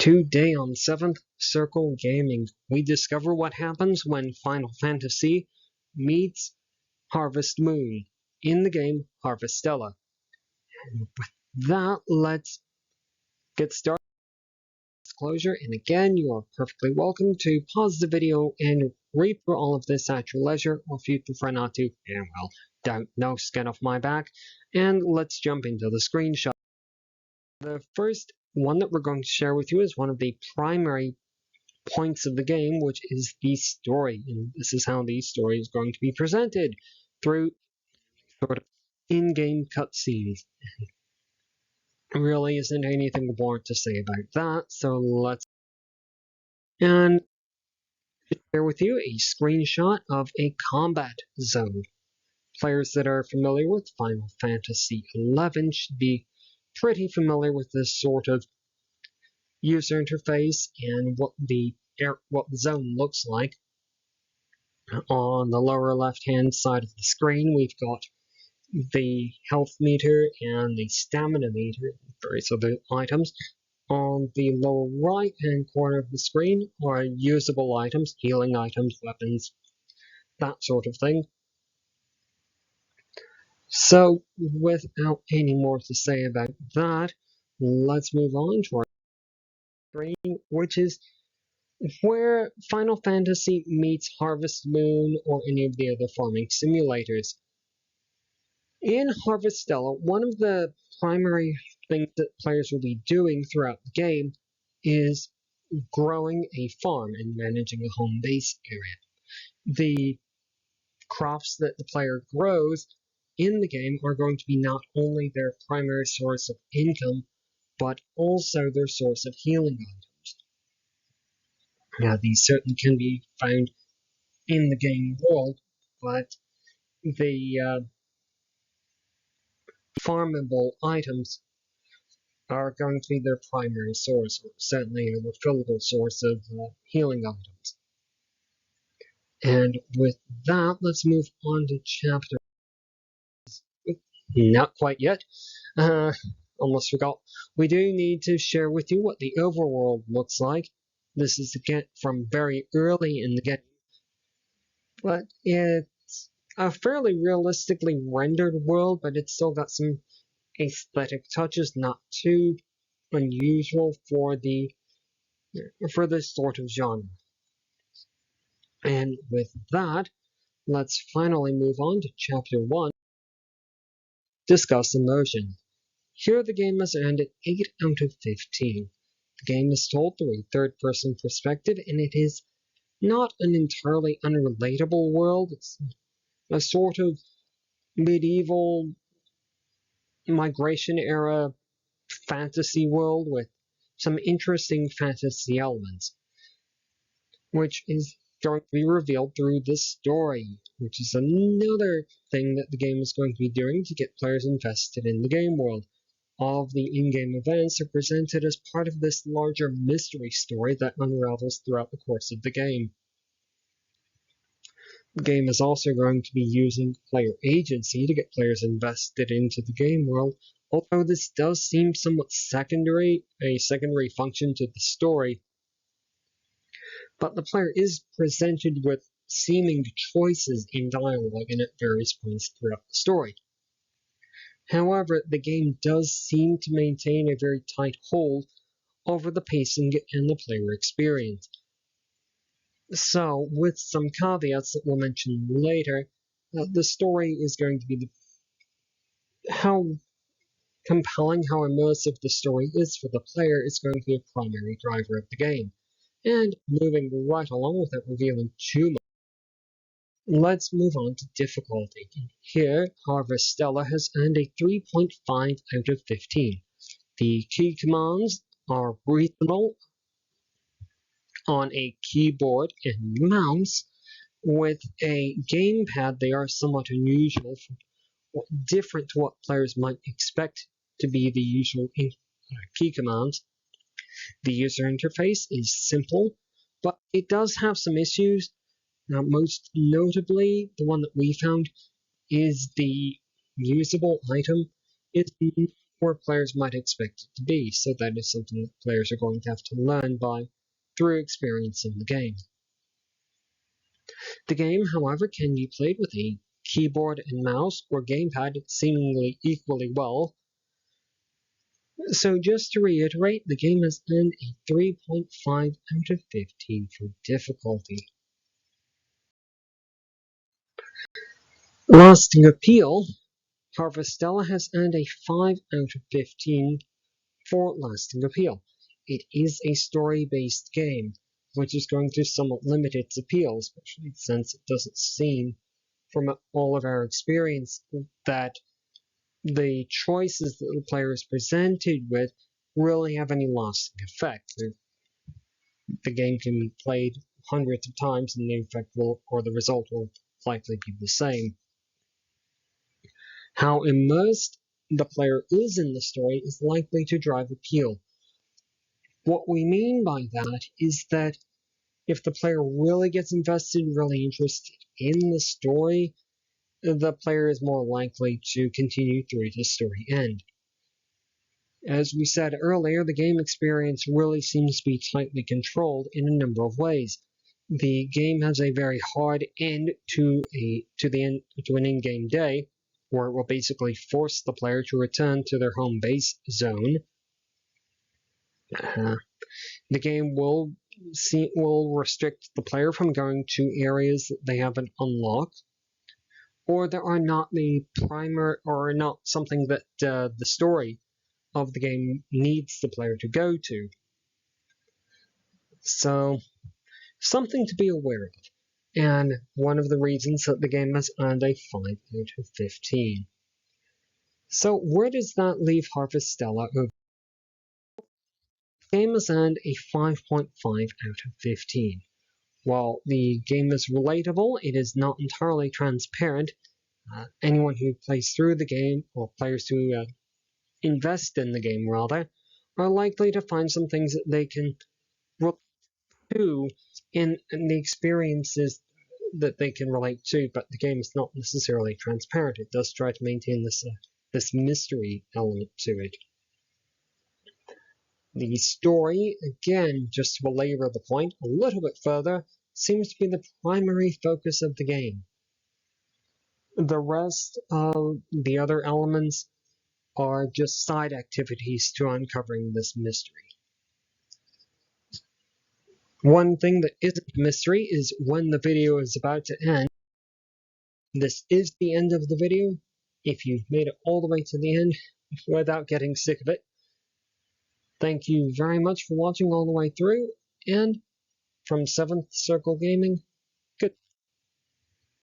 Today on 7th Circle Gaming, we discover what happens when Final Fantasy meets Harvest Moon in the game Harvestella. And with that, let's get started. Disclosure, and again, you are perfectly welcome to pause the video and read through all of this at your leisure, or if you prefer not to, and well, don't know, skin off my back. And let's jump into the screenshot. The first one that we're going to share with you is one of the primary points of the game, which is the story. And this is how the story is going to be presented through sort of in-game cutscenes. There really isn't anything more to say about that, so let's share with you a screenshot of a combat zone. Players that are familiar with Final Fantasy XI should be pretty familiar with this sort of user interface and what the zone looks like. On the lower left-hand side of the screen, we've got the health meter and the stamina meter, various other items. On the lower right-hand corner of the screen are usable items, healing items, weapons, that sort of thing. So, without any more to say about that, let's move on to our screen, which is where Final Fantasy meets Harvest Moon or any of the other farming simulators. In Harvestella, one of the primary things that players will be doing throughout the game is growing a farm and managing a home base area. The crops that the player grows in the game are going to be not only their primary source of income, but also their source of healing items. Now, these certainly can be found in the game world, but the farmable items are going to be their primary source, or certainly a refillable source of healing items. And with that, let's move on to chapter. Not quite yet. Almost forgot. We do need to share with you what the overworld looks like. This is again from very early in the game, but it's a fairly realistically rendered world, but it's still got some aesthetic touches, not too unusual for this sort of genre. And with that, let's finally move on to chapter 1. Discuss immersion. Here the game has earned an 8 out of 15. The game is told through a third-person perspective, and it is not an entirely unrelatable world. It's a sort of medieval migration era fantasy world with some interesting fantasy elements, which is going to be revealed through the story, which is another thing that the game is going to be doing to get players invested in the game world. All of the in-game events are presented as part of this larger mystery story that unravels throughout the course of the game. The game is also going to be using player agency to get players invested into the game world, although this does seem somewhat secondary, a secondary function to the story. But the player is presented with seeming choices in dialogue and at various points throughout the story. However, the game does seem to maintain a very tight hold over the pacing and the player experience. So, with some caveats that we'll mention later, the story is going to be how compelling, how immersive the story is for the player is going to be a primary driver of the game. And moving right along without revealing too much, let's move on to difficulty. Here, Harvestella has earned a 3.5 out of 15. The key commands are reasonable on a keyboard and mouse. With a gamepad, they are somewhat unusual, different to what players might expect to be the usual key commands. The user interface is simple, but it does have some issues. Now, most notably, the one that we found is the usable item. It's where players might expect it to be, so that is something that players are going to have to learn through experiencing the game. The game, however, can be played with a keyboard and mouse or gamepad seemingly equally well. So just to reiterate, the game has earned a 3.5 out of 15 for difficulty. Lasting appeal, Harvestella has earned a 5 out of 15 for lasting appeal. It is a story-based game, which is going to somewhat limit its appeal, especially since it doesn't seem, from all of our experience, that the choices that the player is presented with really have any lasting effect. The game can be played hundreds of times and the effect or the result will likely be the same. How immersed the player is in the story is likely to drive appeal. What we mean by that is that if the player really gets invested, really interested in the story, the player is more likely to continue through to story end. As we said earlier, the game experience really seems to be tightly controlled in a number of ways. The game has a very hard end to an in-game day, where it will basically force the player to return to their home base zone. The game will restrict the player from going to areas that they haven't unlocked, or there are not the primer or not something that the story of the game needs the player to go to. So, something to be aware of, and one of the reasons that the game has earned a 5 out of 15. So, where does that leave Harvestella? The game has earned a 5.5 out of 15. While the game is relatable, it is not entirely transparent. Anyone who plays through the game, or players who invest in the game rather, are likely to find some things that they can relate to in the experiences that they can relate to, but the game is not necessarily transparent. It does try to maintain this mystery element to it. The story, again, just to belabor the point a little bit further, seems to be the primary focus of the game. The rest of the other elements are just side activities to uncovering this mystery. One thing that isn't a mystery is when the video is about to end. This is the end of the video. If you've made it all the way to the end without getting sick of it, thank you very much for watching all the way through, and from 7th Circle Gaming, good.